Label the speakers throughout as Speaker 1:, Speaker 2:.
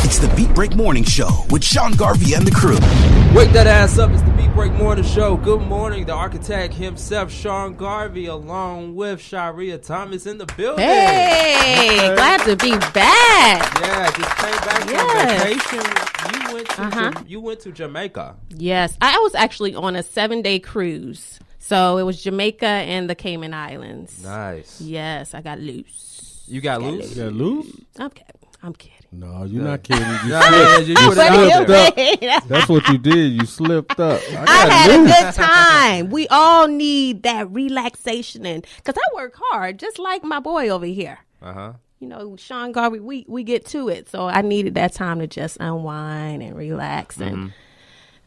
Speaker 1: It's the Beat Break Morning Show with Sean Garvey and the crew.
Speaker 2: Wake that ass up. It's the Beat Break Morning Show. Good morning. The architect himself, Sean Garvey, along with Sharia Thomas in the building.
Speaker 3: Hey, glad to be back.
Speaker 2: Yeah, just came back from vacation. You went to Jamaica.
Speaker 3: Yes, I was actually on a 7-day cruise. So it was Jamaica and the Cayman Islands.
Speaker 2: Nice.
Speaker 3: Yes, I got loose.
Speaker 2: You got loose?
Speaker 4: You got loose?
Speaker 3: I'm kidding.
Speaker 4: No, you're not kidding.
Speaker 2: You
Speaker 4: slipped up. That's what you did. You slipped up.
Speaker 3: I had a good time. We all need that relaxation, because I work hard, just like my boy over here. You know, Sean Garvey, we get to it. So I needed that time to just unwind and relax, and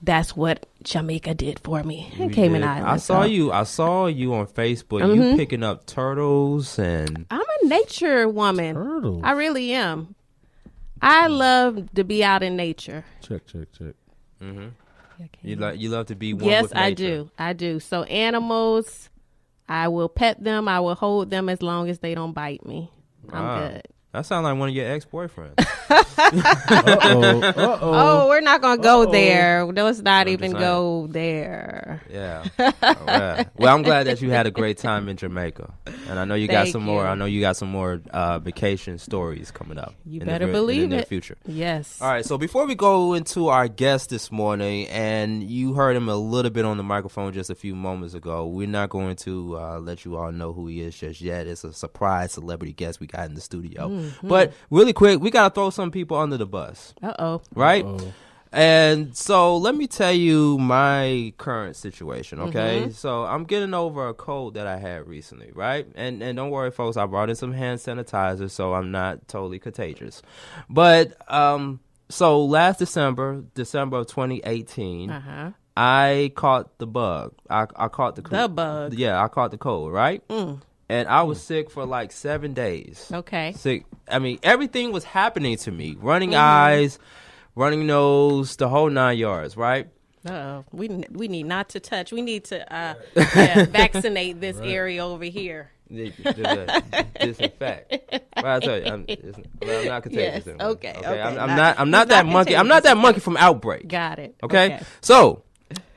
Speaker 3: that's what Jamaica did for me. And Cayman Islands.
Speaker 2: I saw you on Facebook. You picking up turtles, and
Speaker 3: I'm a nature woman.
Speaker 4: Turtles.
Speaker 3: I really am. I love to be out in nature.
Speaker 4: Check.
Speaker 2: You love to be one
Speaker 3: yes,
Speaker 2: with nature.
Speaker 3: Yes, I do. So animals, I will pet them. I will hold them as long as they don't bite me. I'm good.
Speaker 2: That sounds like one of your ex-boyfriends.
Speaker 3: Oh, we're not going to go there. Let's not even go there.
Speaker 2: Yeah. Right. Well, I'm glad that you had a great time in Jamaica. And I know you got some more. I know you got some more vacation stories coming up.
Speaker 3: You better believe it.
Speaker 2: In the near future.
Speaker 3: Yes.
Speaker 2: All right. So before we go into our guest this morning, and you heard him a little bit on the microphone just a few moments ago, we're not going to let you all know who he is just yet. It's a surprise celebrity guest we got in the studio. But really quick, we got to throw some people under the bus. Right? And so let me tell you my current situation, okay? So I'm getting over a cold that I had recently, right? And don't worry, folks, I brought in some hand sanitizer, so I'm not totally contagious. But so last December of 2018, I caught the bug. I caught the
Speaker 3: bug.
Speaker 2: Yeah, I caught the cold, right? And I was sick for like 7 days.
Speaker 3: Okay.
Speaker 2: Sick. I mean, everything was happening to me. Running eyes, running nose, the whole 9 yards, right?
Speaker 3: We need not to touch. We need to vaccinate this area over here.
Speaker 2: Disinfect. Well, I tell you, I'm not contagious.
Speaker 3: Yes. Okay.
Speaker 2: I'm not that monkey. I'm not that monkey from Outbreak.
Speaker 3: Got it.
Speaker 2: Okay. So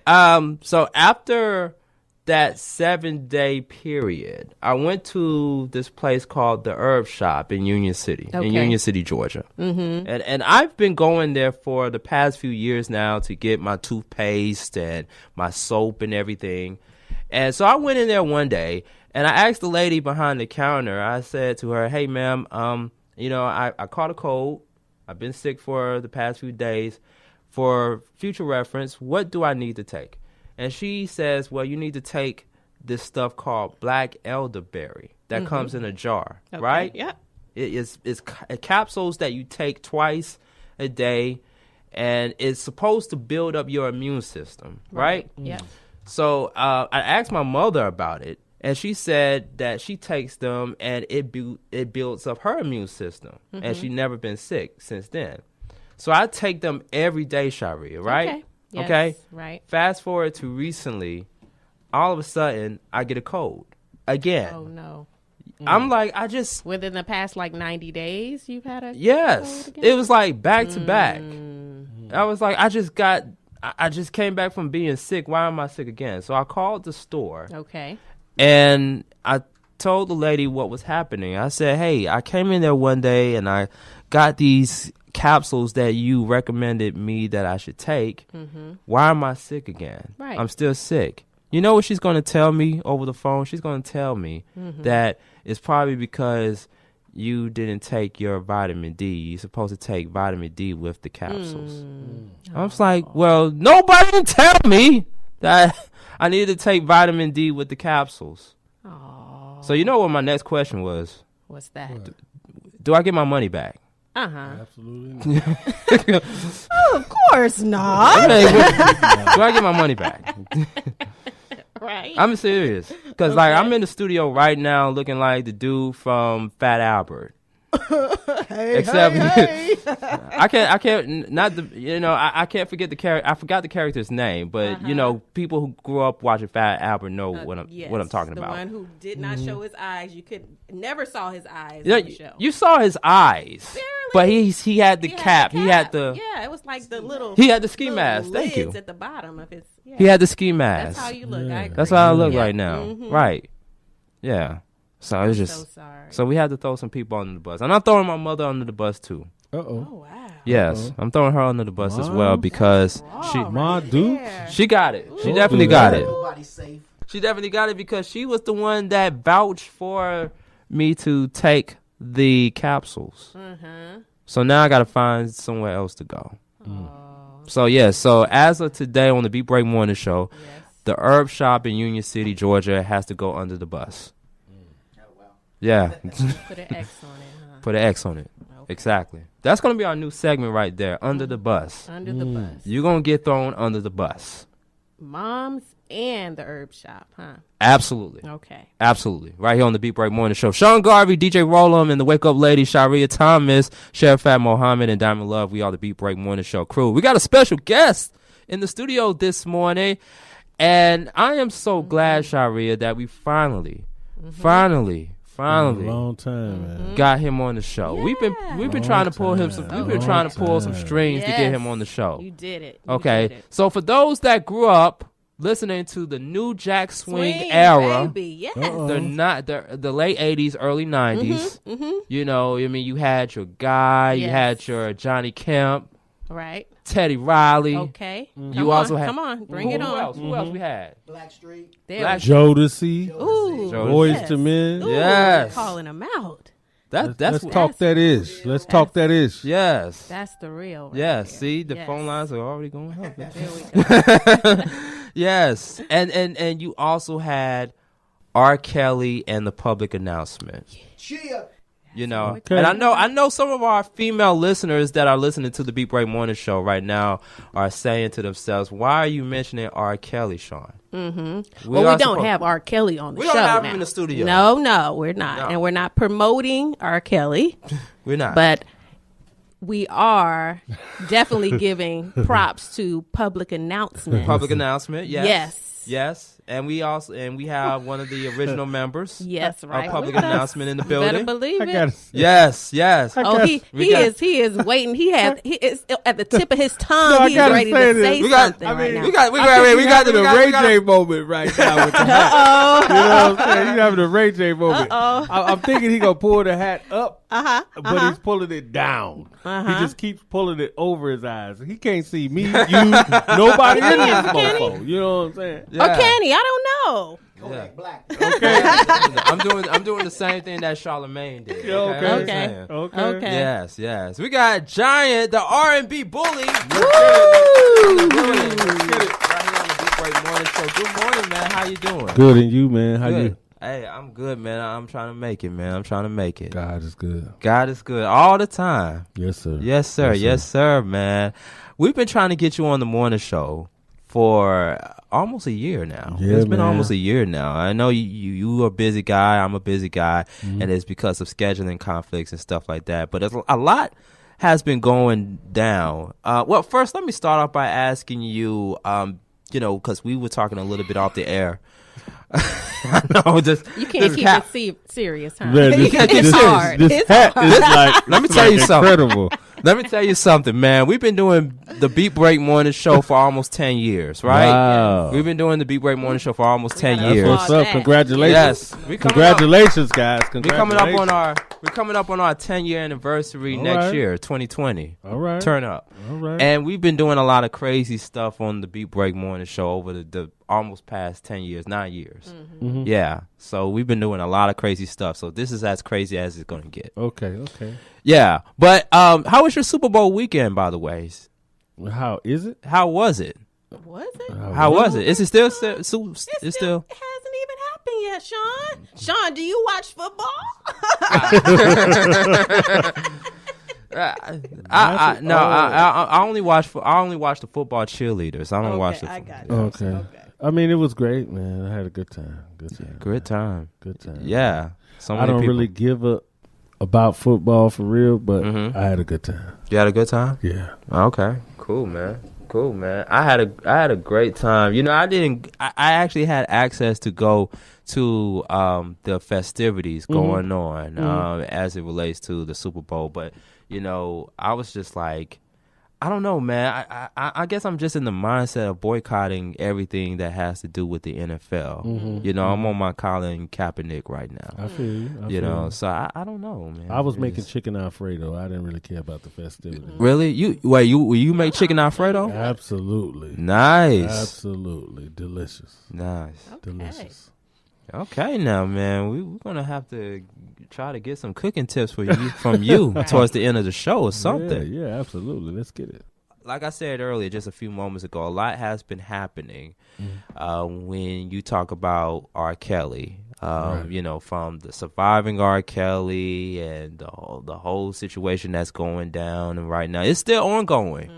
Speaker 2: after that 7-day period, I went to this place called the Herb Shop in Union City, Georgia. And I've been going there for the past few years now to get my toothpaste and my soap and everything. And so I went in there one day, and I asked the lady behind the counter, I said to her, hey, ma'am, I caught a cold. I've been sick for the past few days. For future reference, what do I need to take? And she says, well, you need to take this stuff called black elderberry that comes in a jar, right?
Speaker 3: Yeah.
Speaker 2: It's capsules that you take twice a day, and it's supposed to build up your immune system, right?
Speaker 3: Yeah.
Speaker 2: So I asked my mother about it, and she said that she takes them, and it builds up her immune system, and she's never been sick since then. So I take them every day, Sharia, right?
Speaker 3: Okay. Yes,
Speaker 2: okay.
Speaker 3: Right.
Speaker 2: Fast forward to recently, all of a sudden I get a cold again.
Speaker 3: Oh no.
Speaker 2: I'm like,
Speaker 3: within the past 90 days you've had a cold again?
Speaker 2: It was like back to back. I was like, I just came back from being sick. Why am I sick again? So I called the store.
Speaker 3: Okay.
Speaker 2: And I told the lady what was happening. I said, hey, I came in there one day and I got these capsules that you recommended me that I should take. Why am I sick again?
Speaker 3: Right.
Speaker 2: I'm still sick. You know what she's going to tell me over the phone? She's going to tell me that it's probably because you didn't take your vitamin D. You're supposed to take vitamin D with the capsules. I was like, well, nobody didn't tell me that I needed to take vitamin D with the capsules. So you know what my next question was?
Speaker 3: What's that?
Speaker 2: Do I get my money back?
Speaker 4: Absolutely not.
Speaker 3: Oh, of course not.
Speaker 2: Do I get my money back?
Speaker 3: Right.
Speaker 2: I'm serious. Because, I'm in the studio right now looking like the dude from Fat Albert. Except I can't not the I can't forget the character. I forgot the character's name, but people who grew up watching Fat Albert know what I'm talking about.
Speaker 3: The one who did not show his eyes. You could never saw his eyes
Speaker 2: Yeah,
Speaker 3: on the show.
Speaker 2: you saw his eyes,
Speaker 3: Barely.
Speaker 2: but he had the cap. He had the
Speaker 3: it was like the little.
Speaker 2: He had the ski mask. Thank you.
Speaker 3: At the bottom of his. Yeah.
Speaker 2: He had the ski mask.
Speaker 3: That's how you look. I agree.
Speaker 2: That's how I look right now. Right. Yeah. So it's
Speaker 3: I'm
Speaker 2: just
Speaker 3: so sorry.
Speaker 2: so we had to throw some people under the bus, and I'm throwing my mother under the bus too.
Speaker 3: Oh wow.
Speaker 2: Yes, I'm throwing her under the bus as well because she got it. She definitely got it.
Speaker 5: Nobody's safe.
Speaker 2: She definitely got it because she was the one that vouched for me to take the capsules. So now I got to find somewhere else to go. So so as of today on the Beat Break Morning Show, the herb shop in Union City, Georgia, has to go under the bus. Yeah.
Speaker 3: Put an X on it, huh?
Speaker 2: Put an X on it. Okay. Exactly. That's going to be our new segment right there, under the bus.
Speaker 3: Under the bus.
Speaker 2: You're going to get thrown under the bus.
Speaker 3: Moms and the herb shop, huh?
Speaker 2: Absolutely.
Speaker 3: Okay.
Speaker 2: Absolutely. Right here on the Beat Break Morning Show. Sean Garvey, DJ Rollum, and the Wake Up Lady, Sharia Thomas, Sheriff Fat Mohammed, and Diamond Love. We are the Beat Break Morning Show crew. We got a special guest in the studio this morning, and I am so glad, Sharia, that we finally
Speaker 4: long time, man.
Speaker 2: got him on the show.
Speaker 3: Yeah.
Speaker 2: We've been trying to pull him some strings to get him on the show.
Speaker 3: You did it.
Speaker 2: Okay. So for those that grew up listening to the new Jack Swing era,
Speaker 3: baby. Yes.
Speaker 2: the late 80s, early 90s, you had your Guy, you had your Johnny Kemp,
Speaker 3: right?
Speaker 2: Teddy Riley.
Speaker 3: Okay.
Speaker 2: You also had.
Speaker 3: Come on, bring it on.
Speaker 2: Who else we had?
Speaker 5: Blackstreet.
Speaker 4: Jodeci.
Speaker 3: Ooh.
Speaker 4: Boys to Men.
Speaker 3: Ooh,
Speaker 2: Yes.
Speaker 3: Calling them out.
Speaker 2: Let's
Speaker 4: talk that ish. Let's talk that ish.
Speaker 2: Yes.
Speaker 3: That's the real. Right
Speaker 2: Yes.
Speaker 3: there.
Speaker 2: See, the phone lines are already going up.
Speaker 3: There we go.
Speaker 2: Yes. And you also had R. Kelly and the Public Announcement.
Speaker 5: Cheer.
Speaker 2: And I know some of our female listeners that are listening to the Beat Break Morning Show right now are saying to themselves, "Why are you mentioning R. Kelly, Sean?"
Speaker 3: Mm-hmm. We don't have R. Kelly on the show.
Speaker 2: We don't have
Speaker 3: him
Speaker 2: in the studio.
Speaker 3: No, we're not,
Speaker 2: No.
Speaker 3: and we're not promoting R. Kelly.
Speaker 2: We're not,
Speaker 3: but we are definitely giving props to Public Announcement.
Speaker 2: Public Announcement, yes.
Speaker 3: Yes.
Speaker 2: And we have one of the original members.
Speaker 3: Yes, right.
Speaker 2: Public Announcement in the building.
Speaker 3: Better believe it.
Speaker 2: Yes.
Speaker 3: He is waiting. He is at the tip of his tongue. He's ready to say something right now.
Speaker 4: We got the Ray J moment right now with the hat. You know what I'm saying? He's having a Ray J moment. I'm thinking he gonna pull the hat up, but he's pulling it down. He just keeps pulling it over his eyes. He can't see me, you, nobody in this mofo. You know what I'm saying?
Speaker 2: Yeah.
Speaker 3: Or can he? I don't know.
Speaker 5: Kodak Black.
Speaker 4: Okay.
Speaker 2: I'm doing the same thing that Charlamagne did.
Speaker 3: Okay.
Speaker 2: Yes. We got Giant, the RNB Bully.
Speaker 3: Woo!
Speaker 2: Right here on the Beat Break Morning Show. Good morning, man. How you doing?
Speaker 4: Good, and you, man? How
Speaker 2: Good.
Speaker 4: you?
Speaker 2: Hey, I'm good, man. I'm trying to make it, man. I'm trying to make it.
Speaker 4: God is good.
Speaker 2: God is good all the time.
Speaker 4: Yes, sir.
Speaker 2: Yes, sir, man. We've been trying to get you on the morning show for almost a year now.
Speaker 4: Yeah,
Speaker 2: it's been
Speaker 4: man.
Speaker 2: almost a year now. I know you are a busy guy. I'm a busy guy, and it's because of scheduling conflicts and stuff like that. But a lot has been going down. Well, first, let me start off by asking you, because we were talking a little bit off the air. I know,
Speaker 3: you can't keep it serious, huh?
Speaker 4: Man,
Speaker 3: It's hard.
Speaker 4: This hat is like,
Speaker 2: let me tell you something.
Speaker 4: Incredible.
Speaker 2: Let me tell you something, man. We've been doing the Beat Break Morning Show for almost 10 years, right?
Speaker 4: Wow.
Speaker 2: We've been doing the Beat Break Morning Show for almost 10 years.
Speaker 4: What's up? Congratulations.
Speaker 2: Yes.
Speaker 4: Congratulations, guys.
Speaker 2: We're coming up on our 10-year anniversary next year, 2020.
Speaker 4: All right.
Speaker 2: Turn up.
Speaker 4: All right.
Speaker 2: And we've been doing a lot of crazy stuff on the Beat Break Morning Show over the almost past 10 years, 9 years.
Speaker 4: Mm-hmm.
Speaker 2: Yeah. So we've been doing a lot of crazy stuff. So this is as crazy as it's going to get.
Speaker 4: Okay.
Speaker 2: Yeah. But how was your Super Bowl weekend, by the way?
Speaker 4: How is it?
Speaker 2: How was it?
Speaker 3: Was it?
Speaker 2: How was it? Is it still? It's still.
Speaker 3: It hasn't even happened yet, Sean. Sean, do you watch football?
Speaker 2: I only watch the football cheerleaders. I don't watch the.
Speaker 3: I got it.
Speaker 4: Okay. I mean, it was great, man. I had a good time.
Speaker 2: Good time.
Speaker 4: Good time.
Speaker 2: Yeah. So
Speaker 4: I
Speaker 2: many
Speaker 4: don't
Speaker 2: people.
Speaker 4: really give a about football for real, but I had a good time.
Speaker 2: You had a good time?
Speaker 4: Yeah.
Speaker 2: Okay. Cool, man. I had a great time. You know, I actually had access to go to the festivities going on as it relates to the Super Bowl, but you know, I was just like, I don't know, man. I guess I'm just in the mindset of boycotting everything that has to do with the NFL. You know, I'm on my Colin Kaepernick right now.
Speaker 4: I feel you.
Speaker 2: You know, so I don't know, man.
Speaker 4: I was making chicken Alfredo. I didn't really care about the festivities.
Speaker 2: Really? You make chicken Alfredo?
Speaker 4: Absolutely.
Speaker 2: Nice.
Speaker 4: Absolutely. Delicious.
Speaker 2: Nice.
Speaker 3: Okay.
Speaker 4: Delicious.
Speaker 2: Okay, now, man, we're gonna have to try to get some cooking tips for you from you towards the end of the show or something.
Speaker 4: Yeah, absolutely. Let's get it.
Speaker 2: Like I said earlier, just a few moments ago, a lot has been happening when you talk about R. Kelly. You know, from the surviving R. Kelly and the whole situation that's going down, and right now it's still ongoing.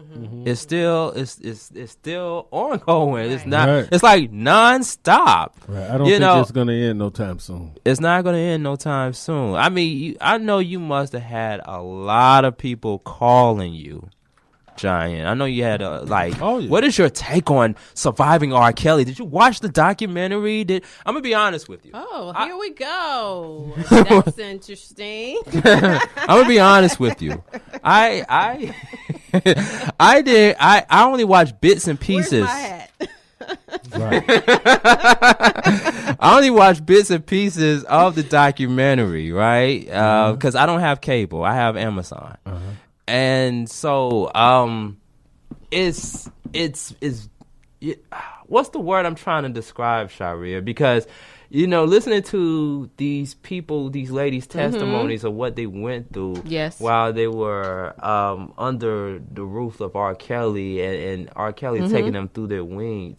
Speaker 2: It's still ongoing. It's not.
Speaker 4: Right.
Speaker 2: It's like nonstop.
Speaker 4: Right. I don't think it's going to end no time soon.
Speaker 2: It's not going to end no time soon. I mean, I know you must have had a lot of people calling you, Giant. I know you had what is your take on surviving R. Kelly? Did you watch the documentary? I'm gonna be honest with you.
Speaker 3: Oh, here we go. That's interesting.
Speaker 2: I'm gonna be honest with you. I did. I only watched bits and pieces.
Speaker 3: Where's my hat?
Speaker 4: Right.
Speaker 2: I only watched bits and pieces of the documentary, right? Because I don't have cable. I have Amazon. And so, it's what's the word I'm trying to describe, Sharia? Because, you know, listening to these people, these ladies' testimonies of what they went through while they were under the roof of R. Kelly and R. Kelly taking them through their wing,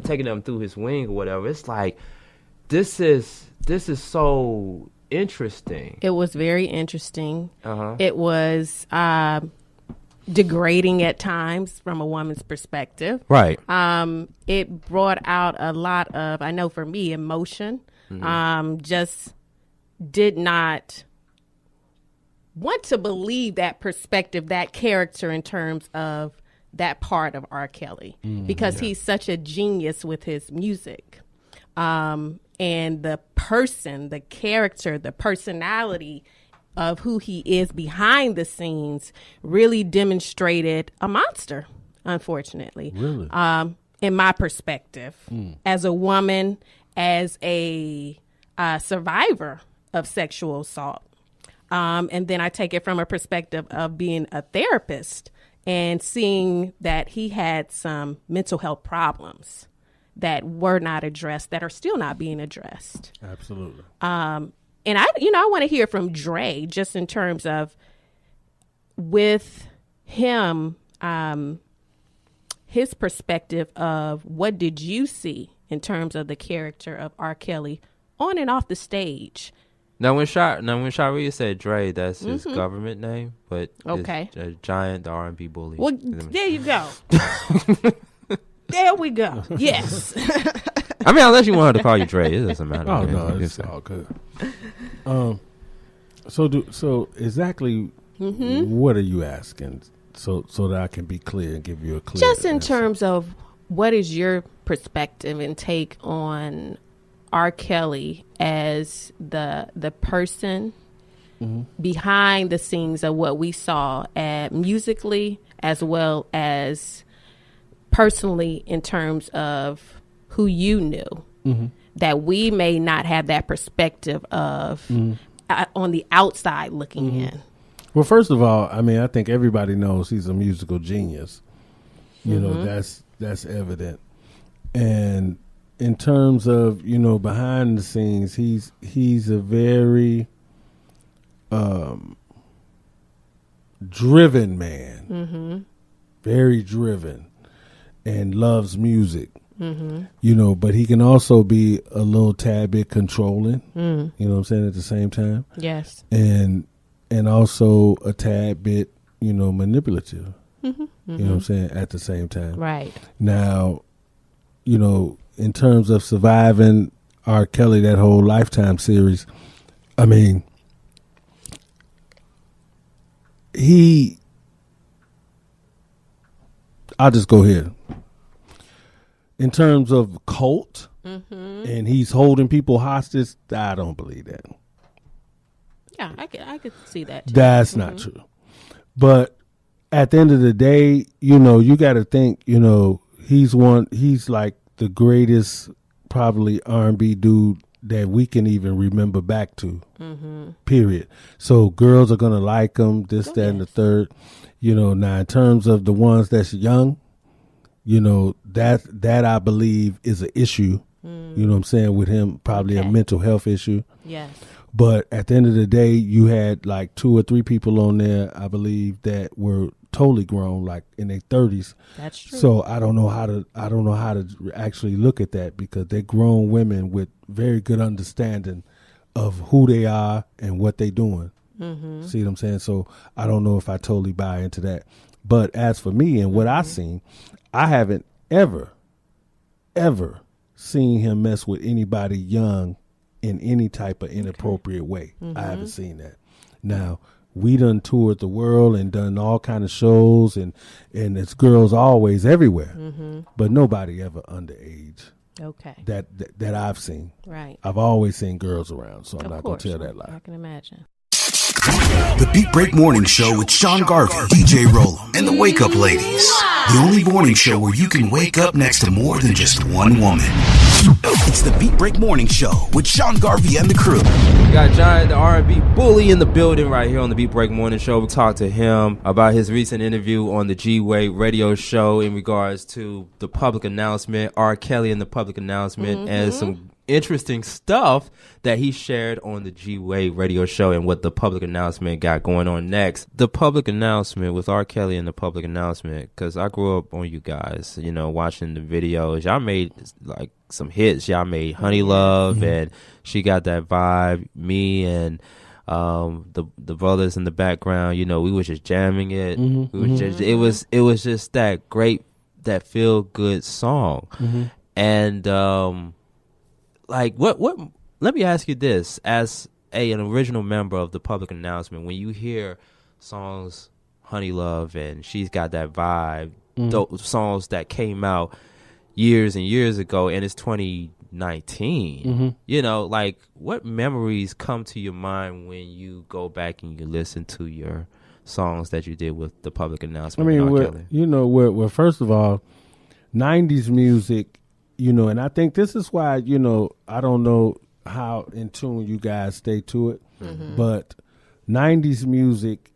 Speaker 2: taking them through his wing or whatever. It's like, this is so interesting.
Speaker 3: It was very interesting. It was degrading at times from a woman's perspective.
Speaker 2: Right.
Speaker 3: It brought out a lot of, I know for me, emotion. Just did not want to believe that perspective, that character in terms of that part of R. Kelly, because he's such a genius with his music. And the person, the character, the personality of who he is behind the scenes really demonstrated a monster, unfortunately.
Speaker 4: Really?
Speaker 3: In my perspective, as a woman, as a survivor of sexual assault. And then I take it from a perspective of being a therapist and seeing that he had some mental health problems that were not addressed, that are still not being addressed.
Speaker 4: Absolutely.
Speaker 3: And I want to hear from Dre just in terms of with him, his perspective of what did you see in terms of the character of R. Kelly on and off the stage.
Speaker 2: Now when Sharia said Dre, that's his government name, but
Speaker 3: okay,
Speaker 2: it's Giant, the RNB Bully.
Speaker 3: Well, there you go. There we go. Yes.
Speaker 2: I mean, unless you want her to call you Dre, it doesn't matter.
Speaker 4: Oh, no, it's all good. So exactly what are you asking so that I can be clear and give you a clear
Speaker 3: just in
Speaker 4: answer.
Speaker 3: terms of what is your perspective and take on R. Kelly as the person behind the scenes of what we saw musically as well as personally in terms of who you knew, that we may not have that perspective of on the outside looking in.
Speaker 4: Well, first of all, I mean, I think everybody knows he's a musical genius. You know, that's evident. And in terms of, behind the scenes, he's a very driven man, very driven, and loves music. But he can also be a little tad bit controlling, you know what I'm saying, at the same time.
Speaker 3: Yes.
Speaker 4: And also a tad bit, manipulative, you know what I'm saying, at the same time.
Speaker 3: Right.
Speaker 4: Now, in terms of surviving R. Kelly, that whole Lifetime series, I mean, I'll just go here. In terms of cult, and he's holding people hostage, I don't believe that.
Speaker 3: Yeah, I could see that too.
Speaker 4: That's not true. But at the end of the day, you got to think, he's like the greatest probably R&B dude that we can even remember back to, period. So girls are going to like him, that, and the third. Now in terms of the ones that's young, that I believe is an issue, you know what I'm saying, with him, probably a mental health issue.
Speaker 3: Yes.
Speaker 4: But at the end of the day, you had like 2 or 3 people on there, I believe, that were totally grown, like in their 30s.
Speaker 3: That's true.
Speaker 4: So I don't know how to actually look at that, because they're grown women with very good understanding of who they are and what they're doing. See what I'm saying? So I don't know if I totally buy into that. But as for me and what I've seen, I haven't ever seen him mess with anybody young in any type of inappropriate way. I haven't seen that. Now, we done toured the world and done all kind of shows, and it's girls always everywhere, but nobody ever underage.
Speaker 3: Okay.
Speaker 4: That I've seen.
Speaker 3: Right.
Speaker 4: I've always seen girls around, so I'm not going to tell that lie.
Speaker 3: I can imagine.
Speaker 1: The Beat Break Morning Show with Sean Garvey, DJ Roll'em, and the Wake Up Ladies. The only morning show where you can wake up next to more than just one woman. It's the Beat Break Morning Show with Sean Garvey and the crew.
Speaker 2: We got John, the RNB Bully, in the building right here on the Beat Break Morning Show. We talked to him about his recent interview on the G-Way radio show in regards to the public announcement, R. Kelly and the public announcement, and some interesting stuff that he shared on the G-Way radio show and what the public announcement got going on next. The public announcement with R. Kelly and the public announcement, because I grew up on you guys, watching the videos. Y'all made like some hits. Y'all made Honey Love and She Got That Vibe. Me and the brothers in the background, we was just jamming it. We was just, it was just that great, that feel good song. And like what let me ask you this, as an original member of the public announcement, when you hear songs Honey Love and She's Got That Vibe, those songs that came out years and years ago, and it's 2019, like what memories come to your mind when you go back and you listen to your songs that you did with the public announcement?
Speaker 4: I mean, well, first of all, 90s music, and I think this is why, I don't know how in tune you guys stay to it, but 90s music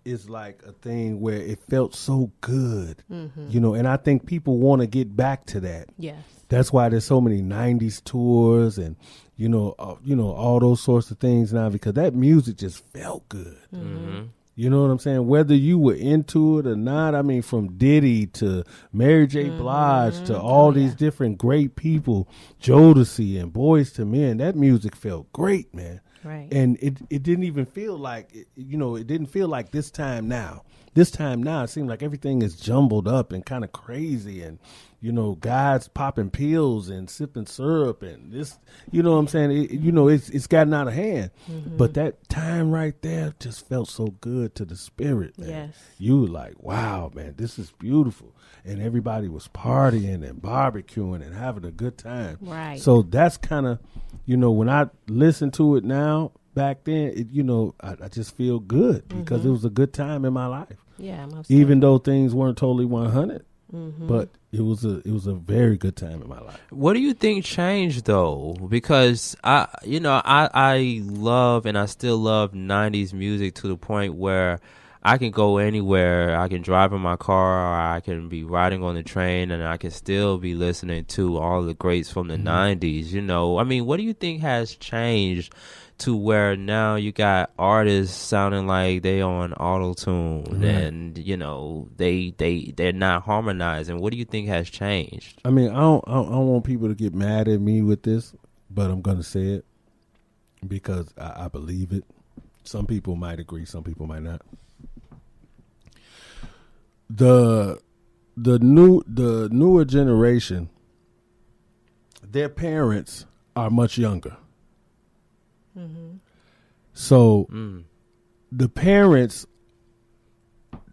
Speaker 4: is like a thing where it felt so good, and I think people want to get back to that.
Speaker 3: Yes.
Speaker 4: That's why there's so many 90s tours and, all those sorts of things now, because that music just felt good. You know what I'm saying? Whether you were into it or not, I mean, from Diddy to Mary J. Blige to all these different great people, Jodeci and Boyz II Men, that music felt great, man.
Speaker 3: Right.
Speaker 4: And it didn't even feel like, it didn't feel like this time now. This time now, it seems like everything is jumbled up and kind of crazy, and, guys popping pills and sipping syrup and this, you know what I'm saying? It's gotten out of hand. But that time right there just felt so good to the spirit, man.
Speaker 3: Yes.
Speaker 4: You were like, wow, man, this is beautiful. And everybody was partying and barbecuing and having a good time.
Speaker 3: Right.
Speaker 4: So that's kind of, when I listen to it now, back then, I just feel good because it was a good time in my life.
Speaker 3: Yeah,
Speaker 4: even though things weren't totally 100, but it was a very good time in my life.
Speaker 2: What do you think changed though? Because I love, and I still love 90s music to the point where I can go anywhere. I can drive in my car, or I can be riding on the train, and I can still be listening to all the greats from the 90s. I mean, what do you think has changed to where now you got artists sounding like they on auto-tune, and they're not harmonizing? What do you think has changed?
Speaker 4: I mean, I don't want people to get mad at me with this, but I'm gonna say it because I believe it. Some people might agree, some people might not. The newer generation, their parents are much younger. So the parents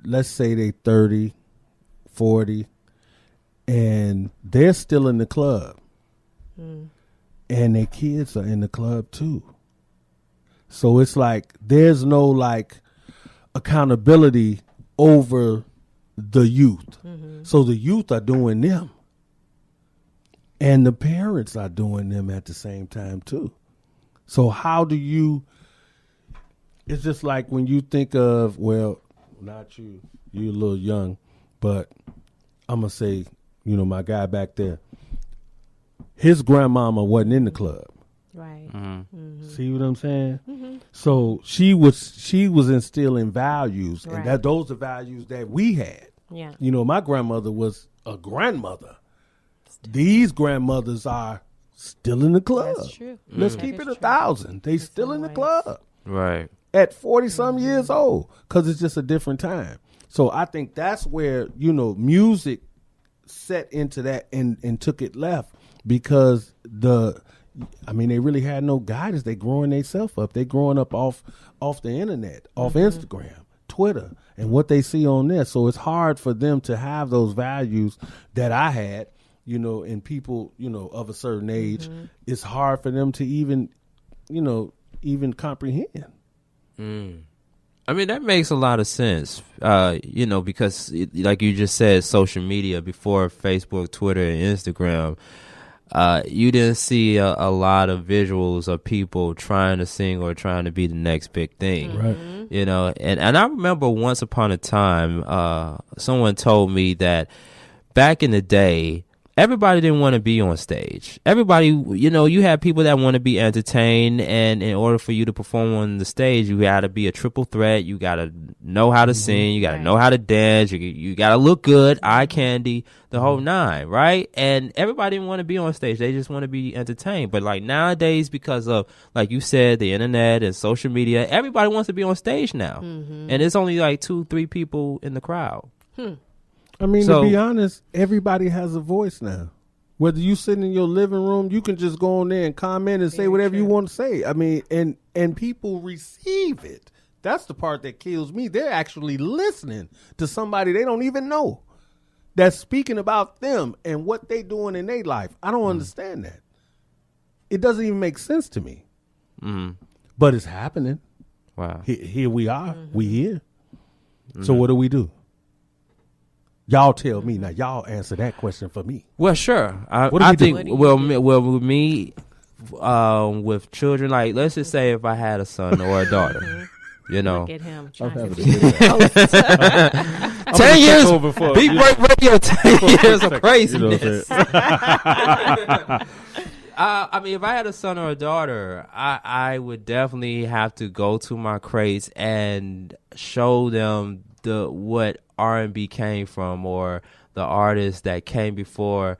Speaker 4: let's say they 30, 40, and they're still in the club. And their kids are in the club too. So it's like there's no like accountability over the youth. So the youth are doing them. And the parents are doing them at the same time too. So how do you, it's just like when you think of, well, not you, you're a little young, but I'm going to say, you know, my guy back there, his grandmama wasn't in the club.
Speaker 3: Right.
Speaker 4: See what I'm saying? So she was instilling values,
Speaker 3: Right.
Speaker 4: and those are values that we had.
Speaker 3: Yeah.
Speaker 4: You know, my grandmother was a grandmother. These grandmothers are still in the club.
Speaker 3: That's true.
Speaker 4: Let's
Speaker 3: That
Speaker 4: keep
Speaker 3: is
Speaker 4: it
Speaker 3: true.
Speaker 4: 1,000. They still in the
Speaker 3: ways.
Speaker 4: club
Speaker 2: Right.
Speaker 4: at 40-some years old, because it's just a different time. So I think that's where, you know, music set into that and took it left, because they really had no guidance. They growing themselves up. They growing up off the internet, off Instagram, Twitter, and what they see on there. So it's hard for them to have those values that I had, you know, and people, you know, of a certain age. It's hard for them to even comprehend.
Speaker 2: I mean, that makes a lot of sense, you know, because like you just said, social media before Facebook, Twitter, and Instagram, you didn't see a lot of visuals of people trying to sing or trying to be the next big thing.
Speaker 4: Right.
Speaker 2: You know, and I remember once upon a time, someone told me that back in the day, everybody didn't want to be on stage. Everybody, you know, you had people that want to be entertained, and in order for you to perform on the stage, you got to be a triple threat. You got to know how to sing. You got to know how to dance. You got to look good, eye candy, the whole nine, right? And everybody didn't want to be on stage. They just want to be entertained. But like nowadays, because of, like you said, the internet and social media, everybody wants to be on stage now. And it's only like 2-3 people in the crowd.
Speaker 4: I mean,
Speaker 2: So-
Speaker 4: to be honest, everybody has a voice now. Whether you sit in your living room, you can just go on there and comment and say whatever you want to say. I mean, and people receive it. That's the part that kills me. They're actually listening to somebody they don't even know that's speaking about them and what they doing in their life. I don't understand that. It doesn't even make sense to me. But it's happening.
Speaker 2: Wow.
Speaker 4: Here we are. We here. So what do we do? Y'all tell me now. Y'all answer that question for me.
Speaker 2: Well, sure.
Speaker 4: What do
Speaker 2: I
Speaker 4: we do?
Speaker 2: think. Well, with me, with children, like let's just say if I had a son or a daughter, you know,
Speaker 3: Look at him
Speaker 4: I'm
Speaker 3: trying
Speaker 4: having
Speaker 3: to
Speaker 4: a
Speaker 3: be
Speaker 4: good
Speaker 3: the host.
Speaker 2: 10 years.
Speaker 4: over for
Speaker 2: Beat Break Radio. 10 years of craziness. I mean, if I had a son or a daughter, I would definitely have to go to my crates and show them what R&B came from, or the artists that came before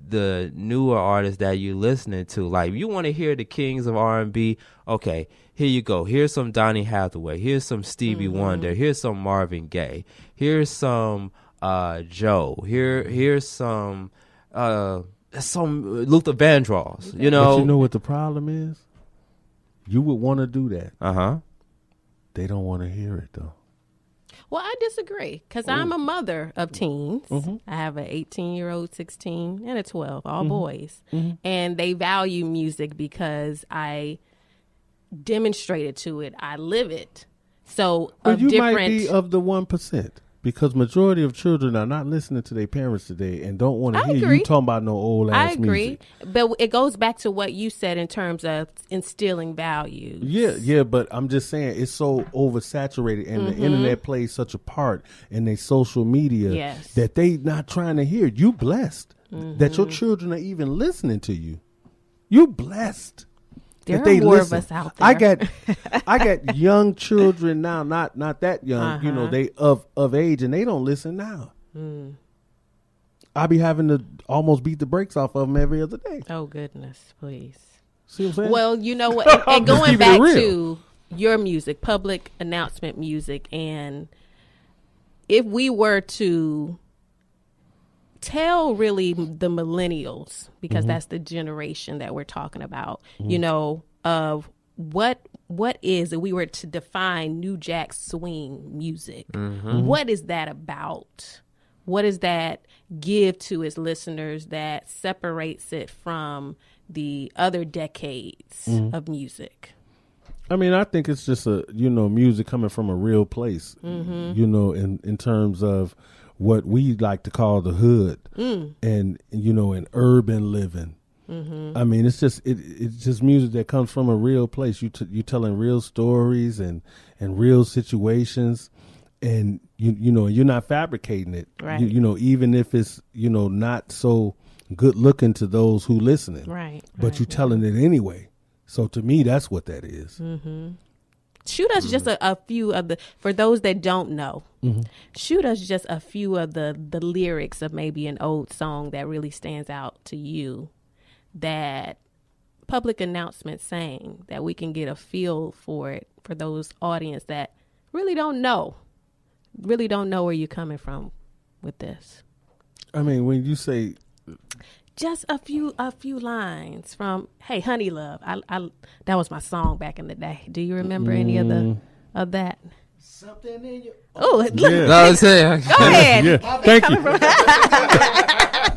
Speaker 2: the newer artists that you're listening to. Like, you want to hear the kings of R&B, okay, here you go. Here's some Donny Hathaway. Here's some Stevie Wonder. Here's some Marvin Gaye. Here's some Joe. Here's some Luther Vandross. You know?
Speaker 4: But you know what the problem is? You would want to do that. They don't want to hear it though.
Speaker 3: Well, I disagree, because I'm a mother of teens. I have an 18-year-old, 16, and a 12, all boys. And they value music because I demonstrated to it. I live it. So
Speaker 4: But you might be of the 1%, because majority of children are not listening to their parents today and don't want to hear
Speaker 3: agree.
Speaker 4: you talking about no old ass
Speaker 3: I agree.
Speaker 4: music.
Speaker 3: But it goes back to what you said in terms of instilling values.
Speaker 4: Yeah, but I'm just saying it's so oversaturated, and the internet plays such a part in their social media that they not trying to hear. You blessed that your children are even listening to you. You blessed.
Speaker 3: There
Speaker 4: that
Speaker 3: are
Speaker 4: they
Speaker 3: more
Speaker 4: listen.
Speaker 3: of us out there.
Speaker 4: I got young children now, not that young. You know, they of age, and they don't listen now. I be having to almost beat the brakes off of them every other day.
Speaker 3: Oh, goodness, please.
Speaker 4: See what I'm saying?
Speaker 3: Well, you know what? And
Speaker 4: Just
Speaker 3: going
Speaker 4: keeping
Speaker 3: back
Speaker 4: it real.
Speaker 3: to your music, public announcement music, and if we were to tell really the millennials, because that's the generation that we're talking about, you know, of what what is, if we were to define New Jack Swing music, what is that about? What does that give to its listeners that separates it from the other decades of music?
Speaker 4: I mean, I think it's just music coming from a real place, in terms of what we like to call the hood and, and urban living. I mean, it's just music that comes from a real place. You telling real stories and real situations, and you're not fabricating it.
Speaker 3: Right.
Speaker 4: Even if it's not so good looking to those who listening.
Speaker 3: Right.
Speaker 4: But you're telling it anyway. So to me, that's what that is.
Speaker 3: Shoot us just a few of the, for those that don't know, shoot us just a few of the lyrics of maybe an old song that really stands out to you, that public announcement saying, that we can get a feel for it for those audience that really don't know where you're coming from with this.
Speaker 4: I mean, when you say
Speaker 3: just a few lines from Hey Honey Love, I that was my song back in the day. Do you remember any of that?
Speaker 5: Something in your...
Speaker 3: Oh,
Speaker 4: yeah.
Speaker 2: No, I'm saying.
Speaker 3: Go ahead.
Speaker 4: Yeah. Thank you.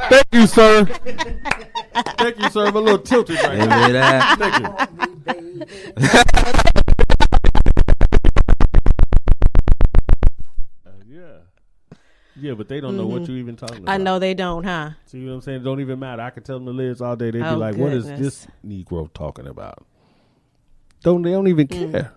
Speaker 4: Thank you, sir. Thank you, sir. I'm a little tilted right now. Thank you. Yeah, but they don't know what you even talking about.
Speaker 3: I know they don't, huh?
Speaker 4: See what I'm saying? It don't even matter. I could tell them the lyrics all day. They'd be like,
Speaker 3: goodness.
Speaker 4: what is this Negro talking about? They don't even care.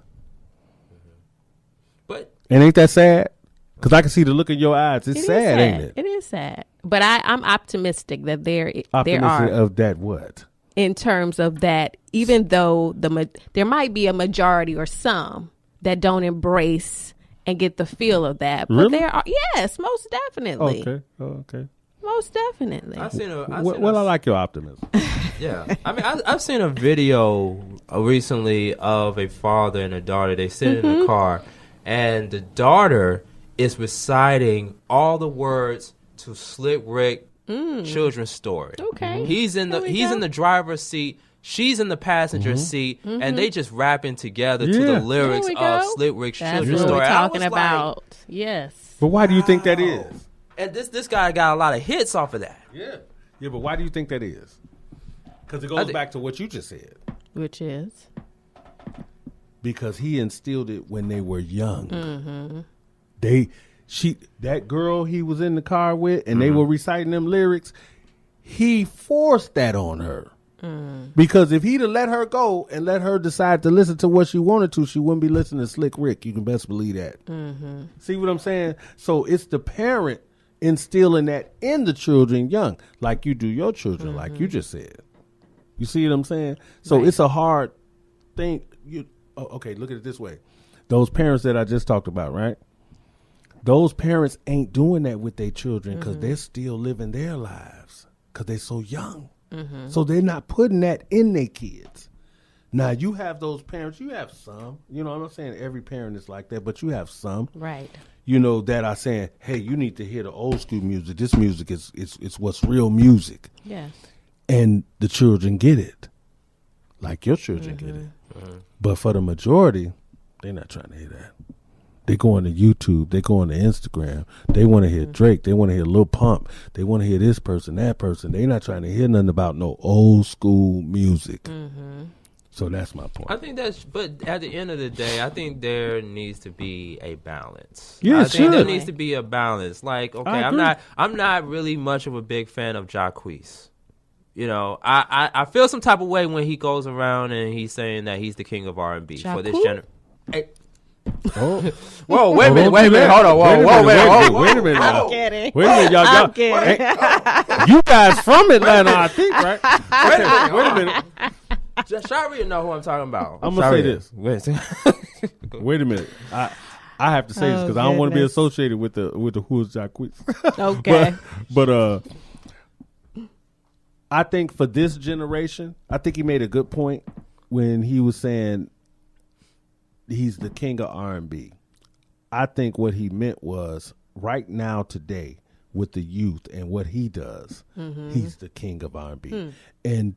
Speaker 2: But
Speaker 4: and ain't that sad? Because I can see the look in your eyes. It's sad, ain't it?
Speaker 3: It is sad. But I'm optimistic that there
Speaker 4: Optimistic
Speaker 3: are.
Speaker 4: Of that what?
Speaker 3: In terms of that, even though there might be a majority or some that don't embrace and get the feel of that. But
Speaker 4: really?
Speaker 3: There are, yes, most definitely.
Speaker 4: Okay. Okay.
Speaker 3: Most definitely.
Speaker 4: I like your optimism.
Speaker 2: Yeah. I mean, I've seen a video recently of a father and a daughter. They sit in a car, and the daughter is reciting all the words to Slick Rick children's story.
Speaker 3: Okay.
Speaker 2: He's in the driver's seat. She's in the passenger seat, and they just rapping together to the lyrics of Slick Rick's children's story.
Speaker 3: That's what we're talking about. Yes.
Speaker 4: But why do you think that is?
Speaker 2: And this guy got a lot of hits off of that.
Speaker 4: Yeah. Yeah, but why do you think that is? Because it goes back to what you just said.
Speaker 3: Which is?
Speaker 4: Because he instilled it when they were young. That girl he was in the car with, and they were reciting them lyrics, he forced that on her. Because if he'd have let her go and let her decide to listen to what she wanted to, she wouldn't be listening to Slick Rick. You can best believe that. See what I'm saying? So it's the parent instilling that in the children young, like you do your children, like you just said. You see what I'm saying? So it's a hard thing. Okay, look at it this way. Those parents that I just talked about, right? Those parents ain't doing that with their children because they're still living their lives because they're so young. So they're not putting that in their kids. Now, you have those parents, you have some, I'm not saying every parent is like that, but you have some.
Speaker 3: Right.
Speaker 4: That are saying, hey, you need to hear the old school music. This music is what's real music.
Speaker 3: Yeah.
Speaker 4: And the children get it. Like your children get it. But for the majority, they're not trying to hear that. They go on to YouTube. They go on to Instagram. They want to hear Drake. They want to hear Lil Pump. They want to hear this person, that person. They're not trying to hear nothing about no old school music. So that's my point.
Speaker 2: I think but at the end of the day, I think there needs to be a balance.
Speaker 4: Yeah,
Speaker 2: I think there needs to be a balance. Like, okay, I'm not really much of a big fan of Jacquees. I feel some type of way when he goes around and he's saying that he's the king of R&B for this generation. Hey.
Speaker 4: Oh.
Speaker 2: Whoa, wait a minute, hold on, wait a minute.
Speaker 3: I'm kidding.
Speaker 4: Wait a minute, y'all.
Speaker 3: I'm kidding.
Speaker 4: You guys from Atlanta, I think, right? Wait a minute.
Speaker 2: Shari know who I'm talking about.
Speaker 4: I'm going to say this. Wait a minute. I have to say this because I don't want to be associated with the Who's Jacquees.
Speaker 3: Okay.
Speaker 4: But I think for this generation, I think he made a good point when he was saying he's the king of R&B. I think what he meant was right now today with the youth and what he does, he's the king of R&B. And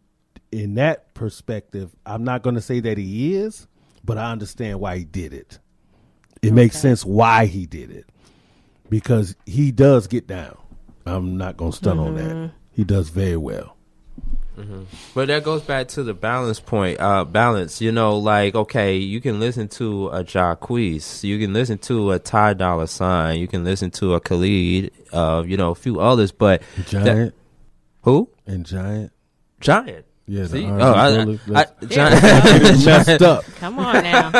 Speaker 4: in that perspective, I'm not going to say that he is, but I understand why he did it. It makes sense why he did it, because he does get down. I'm not going to stunt on that. He does very well.
Speaker 2: But that goes back to the balance point. Balance, like, okay, you can listen to a Jacquees, you can listen to a Ty Dolla $ign, you can listen to a Khalid, a few others, but
Speaker 4: Giant.
Speaker 2: Who?
Speaker 4: And Giant.
Speaker 2: Yeah,
Speaker 4: See?
Speaker 2: Giant.
Speaker 4: Messed up.
Speaker 3: Come on now.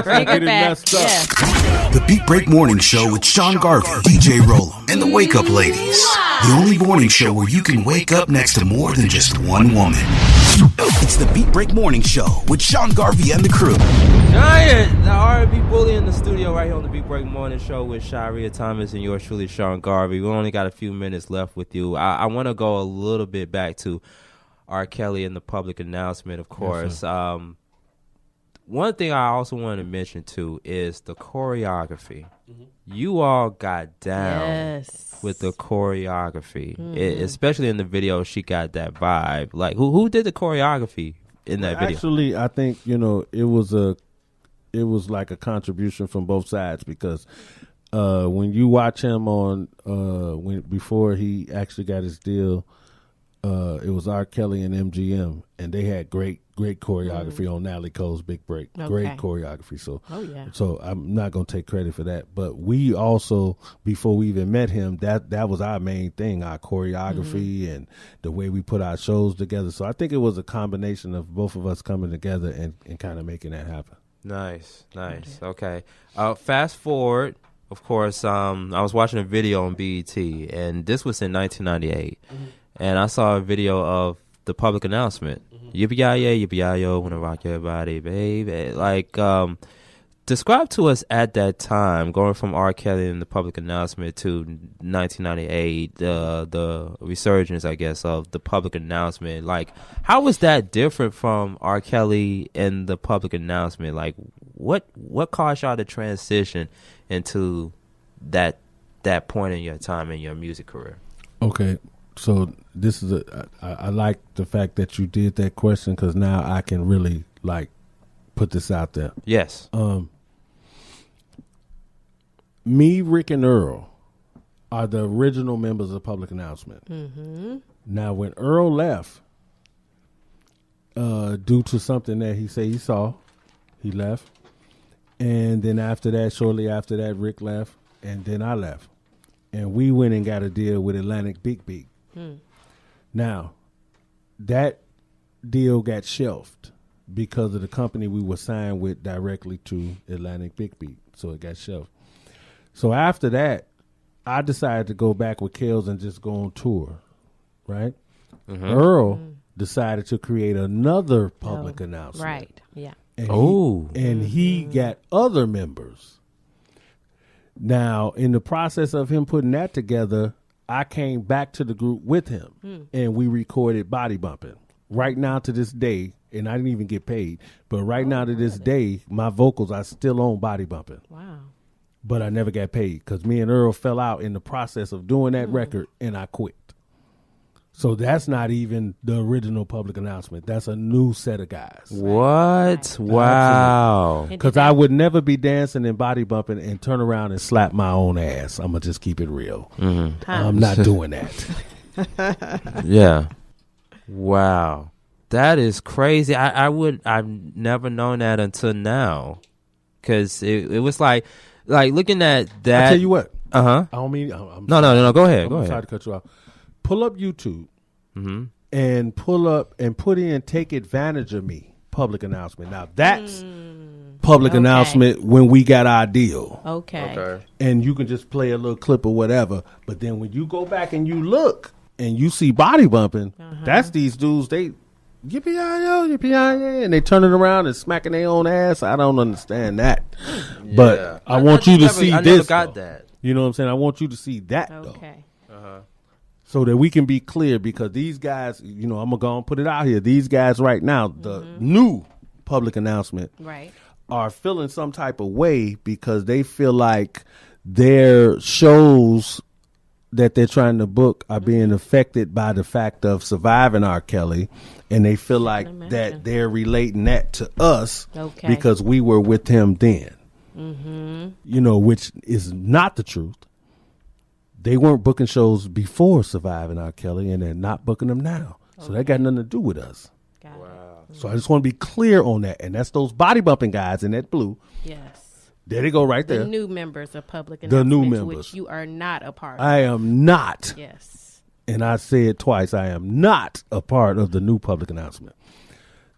Speaker 3: Bring it back. Yeah.
Speaker 1: The Beat Break Morning Show with Sean Garvey, DJ Rollum, and the Wake Up Ladies. The only morning show where you can wake up next to more than just one woman. It's the Beat Break Morning Show with Sean Garvey and the crew.
Speaker 2: Giant, the RNB Bully in the studio right here on the Beat Break Morning Show with Sharia Thomas and yours truly, Sean Garvey. We only got a few minutes left with you. I want to go a little bit back to R. Kelly and the public announcement, of course. Yes, one thing I also want to mention, too, is the choreography. You all got down with the choreography. Especially in the video, she got that vibe. Like, who did the choreography in that video?
Speaker 4: Actually, I think, it was like a contribution from both sides, because when you watch him on before he actually got his deal, it was R. Kelly and MGM, and they had great choreography on Natalie Cole's Big Break. Okay. Great choreography. So I'm not going to take credit for that. But we also, before we even met him, that was our main thing, our choreography and the way we put our shows together. So I think it was a combination of both of us coming together and kind of making that happen.
Speaker 2: Nice. Okay. Fast forward. Of course, I was watching a video on BET, and this was in 1998. And I saw a video of the public announcement. Yippee-yi-yay, yippee-yi-yo, wanna rock your body, baby. Like, describe to us at that time, going from R. Kelly and the public announcement to 1998, the resurgence, I guess, of the public announcement. Like, how was that different from R. Kelly and the public announcement? Like, what caused y'all to transition into that point in your time in your music career?
Speaker 4: Okay. So this is I like the fact that you did that question, because now I can really put this out there.
Speaker 2: Yes.
Speaker 4: Me, Rick, and Earl are the original members of Public Announcement. Now, when Earl left, due to something that he said he saw, he left. And then shortly after that, Rick left, and then I left. And we went and got a deal with Atlantic Big Beat. Now, that deal got shelved because of the company we were signed with directly to Atlantic Big Beat. So it got shelved. So after that, I decided to go back with Kels and just go on tour, right? Earl decided to create another public announcement.
Speaker 3: Right, yeah.
Speaker 4: And he got other members. Now, in the process of him putting that together, I came back to the group with him, and we recorded Body Bumpin'. Right now to this day, and I didn't even get paid, but right now to this day, my vocals are still on Body Bumpin'.
Speaker 3: Wow.
Speaker 4: But I never got paid because me and Earl fell out in the process of doing that record, and I quit. So that's not even the original public announcement. That's a new set of guys.
Speaker 2: What? Wow.
Speaker 4: Because I would never be dancing and body bumping and turn around and slap my own ass. I'm going to just keep it real. I'm not doing that.
Speaker 2: Yeah. Wow. That is crazy. I've never known that until now. Because it was like looking at that.
Speaker 4: I tell you what.
Speaker 2: I
Speaker 4: don't mean.
Speaker 2: No. Go ahead.
Speaker 4: I'm sorry to cut you off. Pull up YouTube and put in Take Advantage of Me public announcement. Now that's public announcement when we got our deal.
Speaker 3: Okay.
Speaker 4: And you can just play a little clip or whatever. But then when you go back and you look and you see Body Bumping, that's these dudes, they yippee-yi-yo, yippee-yi-yo, and they turning around and smacking their own ass. I don't understand that. Yeah. But I want you to see this. I never got that. You know what I'm saying? I want you to see that though. So that we can be clear, because these guys, I'm going to go and put it out here. These guys right now, the new public announcement, are feeling some type of way because they feel like their shows that they're trying to book are being affected by the fact of surviving R. Kelly, and they feel like that they're relating that to us because we were with him then. You know, which is not the truth. They weren't booking shows before surviving R. Kelly, and they're not booking them now. So that got nothing to do with us.
Speaker 2: Wow.
Speaker 4: So I just want to be clear on that. And that's those body bumping guys in that blue.
Speaker 3: Yes.
Speaker 4: There they go right there.
Speaker 3: The new members of Public
Speaker 4: The new members.
Speaker 3: which you are not a part of.
Speaker 4: I am not.
Speaker 3: Yes.
Speaker 4: And I say it twice. I am not a part of the new public announcement.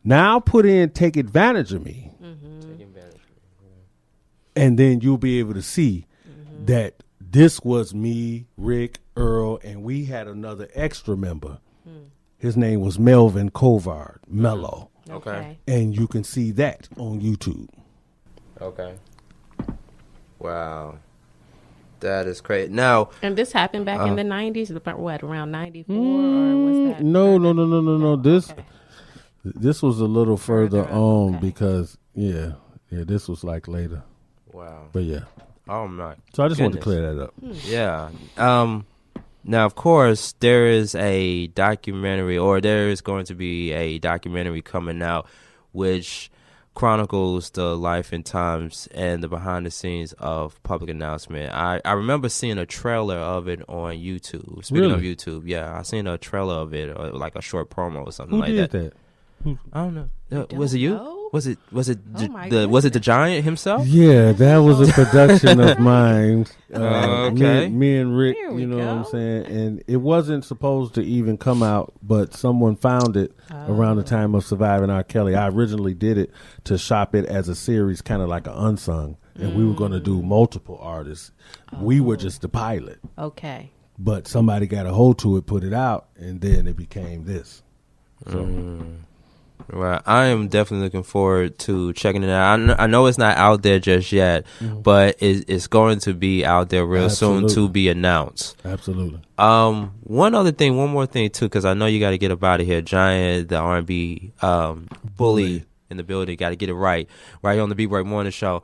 Speaker 4: Now put in Take Advantage of Me.
Speaker 2: Take advantage of me.
Speaker 4: And then you'll be able to see that this was me, Rick, Earl, and we had another extra member. His name was Melvin Covard, Mello.
Speaker 2: Okay.
Speaker 4: And you can see that on YouTube.
Speaker 2: Okay. Wow. That is crazy. Now,
Speaker 3: and this happened back in the 90s, about what, around 94 or was that?
Speaker 4: No. This was a little further on because this was like later.
Speaker 2: wow.
Speaker 4: But yeah.
Speaker 2: Oh my.
Speaker 4: So I just wanted to
Speaker 2: goodness.
Speaker 4: clear that up.
Speaker 2: Yeah. Now, of course, there is a documentary, or there is going to be a documentary coming out, which chronicles the life and times and the behind the scenes of Public Announcement. I remember seeing a trailer of it on YouTube. Speaking of YouTube, I seen a trailer of it, or like a short promo or something like that.
Speaker 4: Who did that?
Speaker 2: I don't know. Was it you?
Speaker 3: know?
Speaker 2: Was it
Speaker 3: Oh
Speaker 2: was it the Giant himself?
Speaker 4: Yeah, that was a production of mine.
Speaker 2: Okay.
Speaker 4: Me and Rick,
Speaker 3: Here we
Speaker 4: you know what I'm
Speaker 3: go.
Speaker 4: saying? And it wasn't supposed to even come out, but someone found it around the time of Surviving R. Kelly. I originally did it to shop it as a series, kind of like an unsung, and we were going to do multiple artists. We were just the pilot,
Speaker 3: Okay.
Speaker 4: but somebody got a hold to it, put it out, and then it became this. So.
Speaker 2: Well, I am definitely looking forward to checking it out. I know it's not out there just yet, but it's going to be out there real soon to be announced.
Speaker 4: Absolutely.
Speaker 2: One more thing too, because I know you got to get up out of here. Giant, the R&B bully in the building, got to get it right here on the Beat Break Morning Show.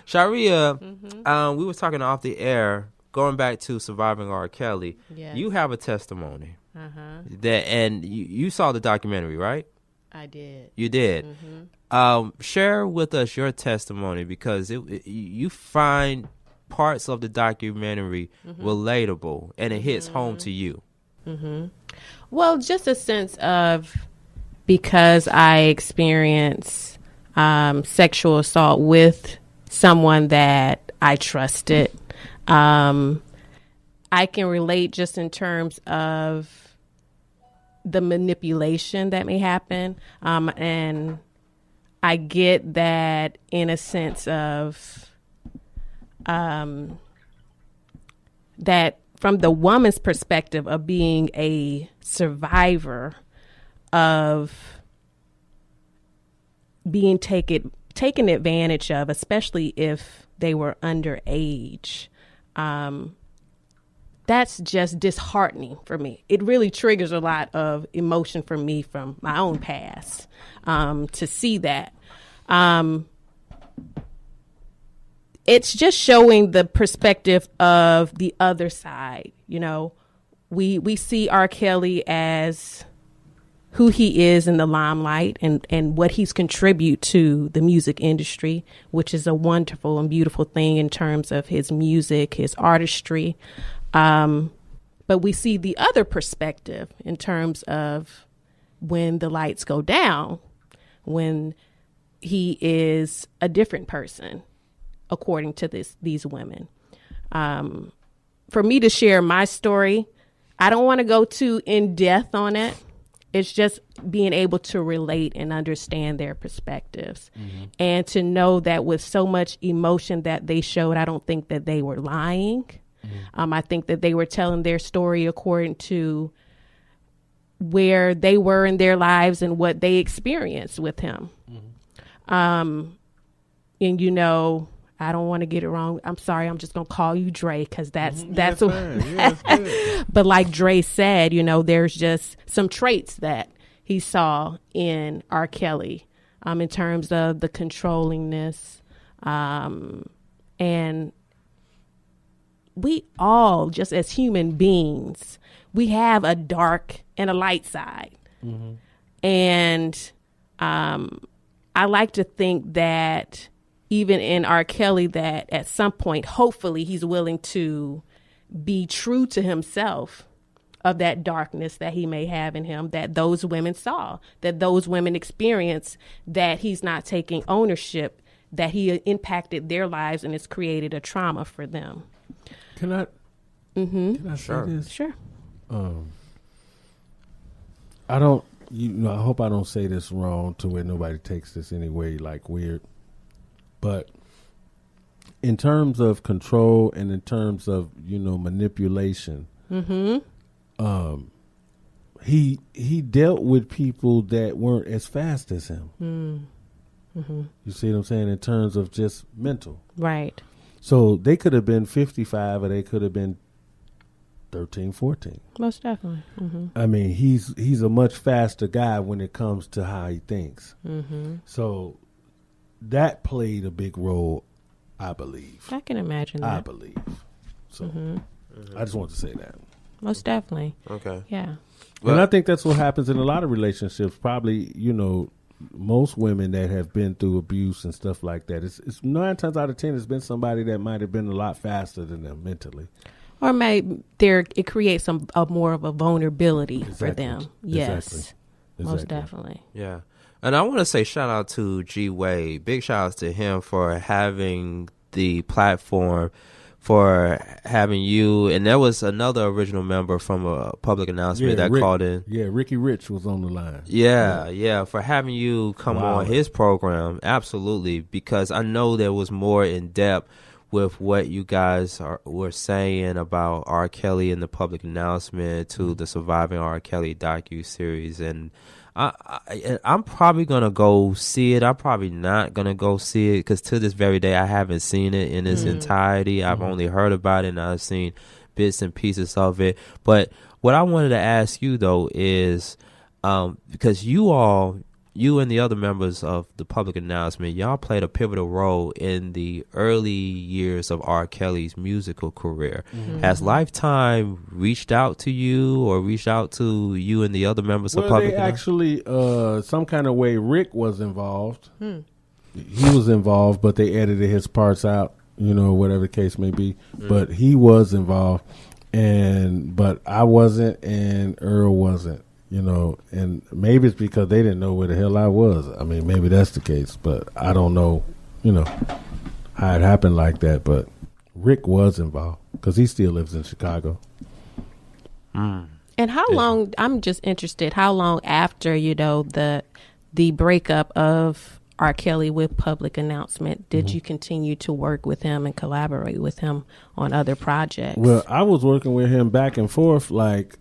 Speaker 2: Sharia, we were talking off the air, going back to Surviving R. Kelly.
Speaker 3: Yes.
Speaker 2: You have a testimony. And you saw the documentary, right?
Speaker 3: I did.
Speaker 2: You did. Share with us your testimony, because you find parts of the documentary relatable, and it hits home to you.
Speaker 3: Well, just a sense of, because I experienced sexual assault with someone that I trusted, I can relate just in terms of the manipulation that may happen. And I get that in a sense of that from the woman's perspective of being a survivor of being taken advantage of, especially if they were underage. That's just disheartening for me. It really triggers a lot of emotion for me from my own past to see that. It's just showing the perspective of the other side. You know, we see R. Kelly as who he is in the limelight and what he's contribute to the music industry, which is a wonderful and beautiful thing in terms of his music, his artistry. But we see the other perspective in terms of when the lights go down, when he is a different person, according to these women. For me to share my story, I don't want to go too in depth on it. It's just being able to relate and understand their perspectives, and to know that with so much emotion that they showed, I don't think that they were lying. I think that they were telling their story according to where they were in their lives and what they experienced with him. And, you know, I don't want to get it wrong. I'm sorry. I'm just going to call you Dre, because that's what, but like Dre said, you know, there's just some traits that he saw in R. Kelly in terms of the controllingness and we all, just as human beings, we have a dark and a light side. Mm-hmm. And I like to think that even in R. Kelly, that at some point, hopefully he's willing to be true to himself of that darkness that he may have in him, that those women saw, that those women experienced, that he's not taking ownership, that he impacted their lives and has created a trauma for them.
Speaker 4: Can I say this?
Speaker 3: Sure.
Speaker 4: I don't, I hope I don't say this wrong to where nobody takes this anyway, like weird. But in terms of control and in terms of, manipulation, he dealt with people that weren't as fast as him. Mm-hmm. You see what I'm saying? In terms of just mental.
Speaker 3: Right.
Speaker 4: So they could have been 55 or they could have been 13, 14.
Speaker 3: Most definitely. Mm-hmm.
Speaker 4: I mean, he's a much faster guy when it comes to how he thinks. Mm-hmm. So that played a big role, I believe.
Speaker 3: I can imagine that.
Speaker 4: I believe. So I just want to say that.
Speaker 3: Most definitely.
Speaker 2: Okay.
Speaker 3: Yeah.
Speaker 4: And I think that's what happens in a lot of relationships. Probably, most women that have been through abuse and stuff like that, it's 9 times out of 10, it's been somebody that might have been a lot faster than them mentally.
Speaker 3: Or maybe it creates a more of a vulnerability for them. Yes. Exactly. Most definitely.
Speaker 2: Yeah. And I want to say shout out to G Wade. Big shout outs to him for having the platform, for having you. And there was another original member from a public announcement that called in.
Speaker 4: Yeah, Ricky Rich was on the line.
Speaker 2: Yeah. For having you come on his program. Absolutely. Because I know there was more in depth with what you guys were saying about R. Kelly and the public announcement to the Surviving R. Kelly docuseries. And I'm probably going to go see it. I'm probably not going to go see it because to this very day, I haven't seen it in its entirety. I've only heard about it and I've seen bits and pieces of it. But what I wanted to ask you, though, is because you and the other members of the public announcement, y'all played a pivotal role in the early years of R. Kelly's musical career. Mm-hmm. Has Lifetime reached out to you or reached out to you and the other members of public announcement?
Speaker 4: Actually, some kind of way, Rick was involved. He was involved, but they edited his parts out, whatever the case may be. But he was involved, but I wasn't and Earl wasn't. And maybe it's because they didn't know where the hell I was. I mean, maybe that's the case, but I don't know, how it happened like that. But Rick was involved because he still lives in Chicago.
Speaker 3: And how long, I'm just interested, how long after, the breakup of R. Kelly with public announcement did you continue to work with him and collaborate with him on other projects?
Speaker 4: Well, I was working with him back and forth like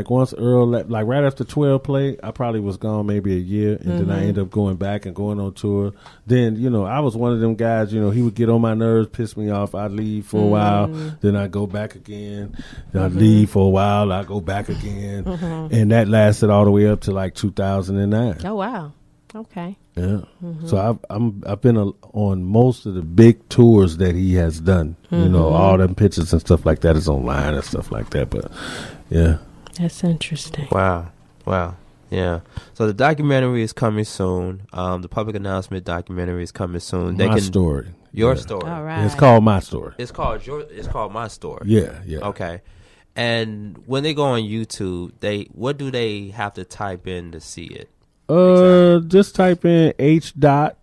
Speaker 4: once Earl left, like right after 12 played, I probably was gone maybe a year, and then I ended up going back and going on tour. Then, I was one of them guys, he would get on my nerves, piss me off. I'd leave for a while, then I'd go back again. Then I'd leave for a while, I'd go back again. And that lasted all the way up to like 2009.
Speaker 3: Oh, wow. Okay.
Speaker 4: Yeah. So I've been on most of the big tours that he has done. All them pictures and stuff like that is online and stuff like that. But, yeah.
Speaker 3: That's interesting.
Speaker 2: Wow. Yeah. So the documentary is coming soon. The public announcement documentary is coming soon.
Speaker 4: My story.
Speaker 2: Your story.
Speaker 3: All right.
Speaker 4: It's called My Story.
Speaker 2: It's called My Story.
Speaker 4: Yeah.
Speaker 2: Okay. And when they go on YouTube, what do they have to type in to see it?
Speaker 4: Just type in h.d.etv.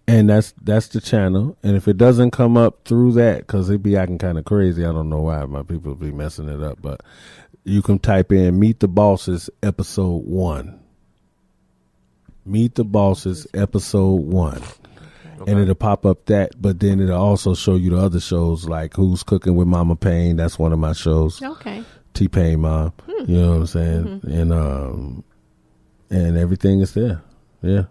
Speaker 4: And that's the channel. And if it doesn't come up through that, because it be acting kind of crazy, I don't know why my people be messing it up, but you can type in Meet the Bosses Episode 1. Meet the Bosses Episode 1. Okay. And it'll pop up that, but then it'll also show you the other shows like Who's Cooking with Mama Payne. That's one of my shows.
Speaker 3: Okay.
Speaker 4: T-Pain Mom. You know what I'm saying? And everything is there. Yeah.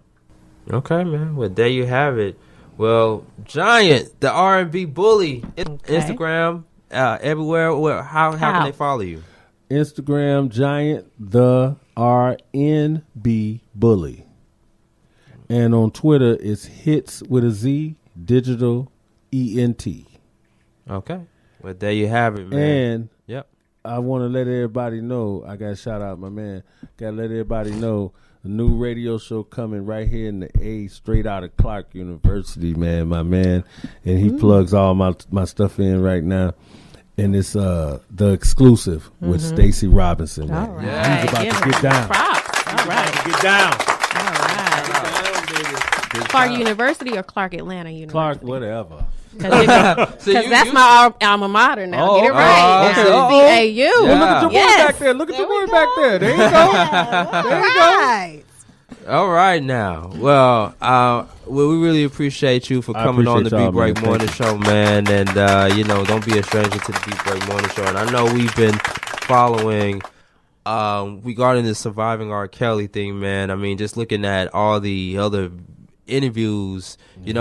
Speaker 2: Okay, man. Well, there you have it. Well, Giant, the RNB Bully, Instagram, everywhere. How can they follow you?
Speaker 4: Instagram, Giant, the RNB Bully. And on Twitter, it's Hits with a Z, Digital ENT.
Speaker 2: Okay. Well, there you have it, man.
Speaker 4: And
Speaker 2: yep.
Speaker 4: I want to let everybody know, I got to shout out my man, got to let everybody know a new radio show coming right here in the A, straight out of Clark University, man, my man. And he plugs all my stuff in right now. And it's the exclusive with Stacey Robinson, man.
Speaker 3: All right.
Speaker 4: He's about to get down.
Speaker 3: Props. All right.
Speaker 4: Get down.
Speaker 3: All right. Clark University or Clark Atlanta University?
Speaker 4: Clark, whatever.
Speaker 3: Because that's my alma mater now.
Speaker 4: Oh,
Speaker 3: get it right.
Speaker 4: okay.
Speaker 3: CAU.
Speaker 2: Yeah.
Speaker 4: Well, look at your boy back there. Look at your boy back there. There you go. There you go.
Speaker 3: Right.
Speaker 2: All right now. Well, we really appreciate you for coming on the Beat Break Morning Show, man. And don't be a stranger to the Beat Break Morning Show. And I know we've been following regarding the Surviving R. Kelly thing, man. I mean, just looking at all the other interviews,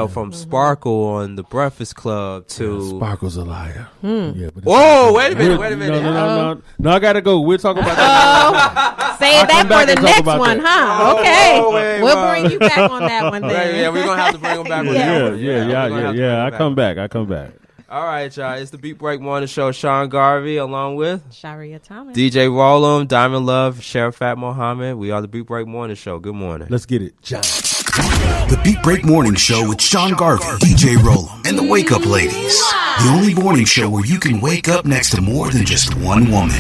Speaker 2: from Sparkle on The Breakfast Club to
Speaker 4: Sparkle's a liar. Yeah, but
Speaker 2: whoa, wait a minute.
Speaker 4: No, I gotta go. We'll talk about that.
Speaker 3: Save that for the next one, huh? Okay.
Speaker 2: We'll
Speaker 3: bring you back on that one then.
Speaker 2: Yeah, we're gonna have to bring them back.
Speaker 4: Yeah. I come back.
Speaker 2: All right, y'all. It's the Beat Break Morning Show. Sean Garvey, along with
Speaker 3: Sharia Thomas,
Speaker 2: DJ Rollum, Diamond Love, Sheriff Fat Mohammed. We are the Beat Break Morning Show. Good morning.
Speaker 4: Let's get it, John.
Speaker 1: The Beat Break Morning Show with Sean Garvey, DJ Rollum, and the Wake Up Ladies. The only morning show where you can wake up next to more than just one woman.